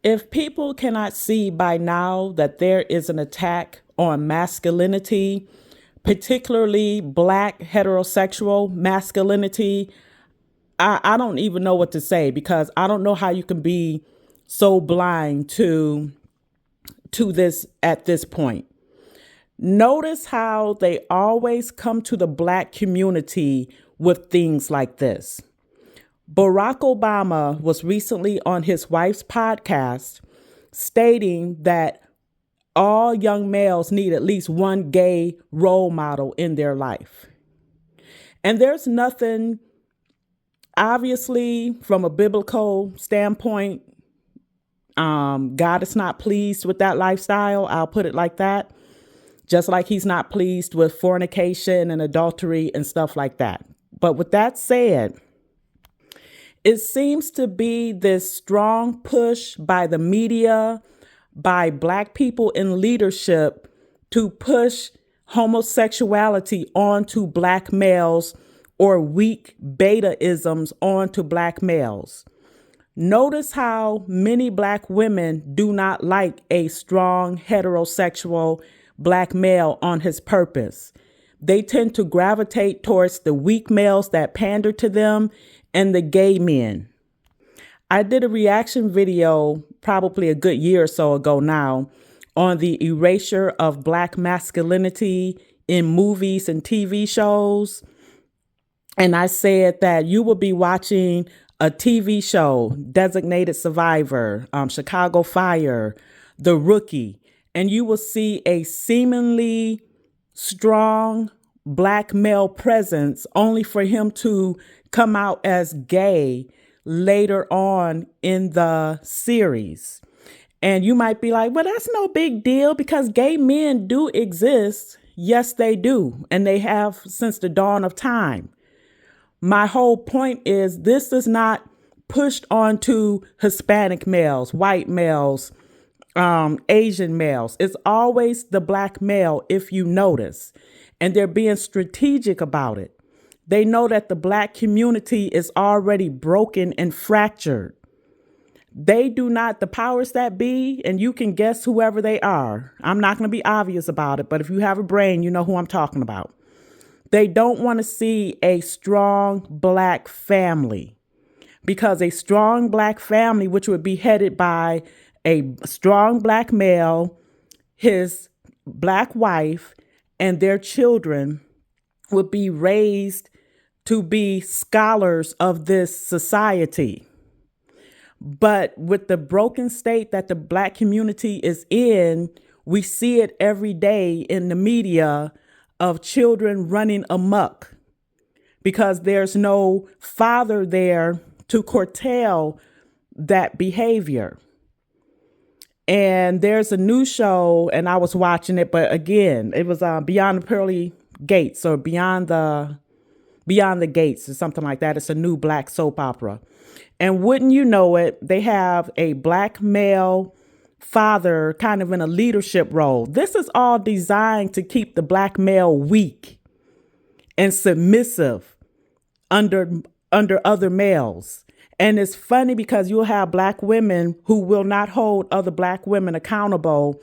If people cannot see by now that there is an attack on masculinity, particularly Black heterosexual masculinity, I don't even know what to say, because I don't know how you can be so blind to this at this point. Notice how they always come to the Black community with things like this. Barack Obama was recently on his wife's podcast stating that all young males need at least one gay role model in their life. And there's nothing, obviously, from a biblical standpoint, God is not pleased with that lifestyle. I'll put it like that. Just like he's not pleased with fornication and adultery and stuff like that. But with that said, it seems to be this strong push by the media, by Black people in leadership, to push homosexuality onto Black males, or weak beta-isms onto Black males. Notice how many Black women do not like a strong heterosexual Black male on his purpose. They tend to gravitate towards the weak males that pander to them and the gay men. I did a reaction video probably a good year or so ago now on the erasure of Black masculinity in movies and TV shows. And I said that you will be watching a TV show, Designated Survivor, Chicago Fire, The Rookie, and you will see a seemingly strong Black male presence only for him to come out as gay later on in the series. And you might be like, well, that's no big deal because gay men do exist. Yes, they do. And they have since the dawn of time. My whole point is this is not pushed onto Hispanic males, white males, Asian males. It's always the Black male, if you notice. And they're being strategic about it. They know that the Black community is already broken and fractured. They do not, the powers that be, and you can guess whoever they are. I'm not going to be obvious about it, but if you have a brain, you know who I'm talking about. They don't want to see a strong Black family, because a strong Black family, which would be headed by a strong Black male, his Black wife, and their children, would be raised to be scholars of this society. But with the broken state that the Black community is in, we see it every day in the media of children running amok because there's no father there to curtail that behavior. And there's a new show, and I was watching it, but again, it was Beyond the Pearly Gates, or Beyond the Gates or something like that. It's a new Black soap opera. And wouldn't you know it, they have a Black male father kind of in a leadership role. This is all designed to keep the Black male weak and submissive under other males. And it's funny because you'll have Black women who will not hold other Black women accountable.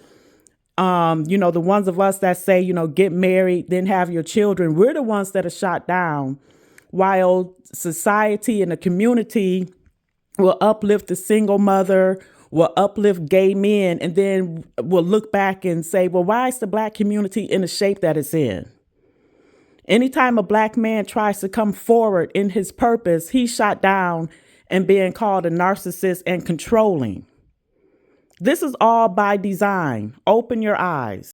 The ones of us that say, get married, then have your children. We're the ones that are shot down, while society and the community will uplift the single mother, will uplift gay men, and then will look back and say, well, why is the Black community in the shape that it's in? Anytime a Black man tries to come forward in his purpose, he's shot down and being called a narcissist and controlling. This is all by design. Open your eyes.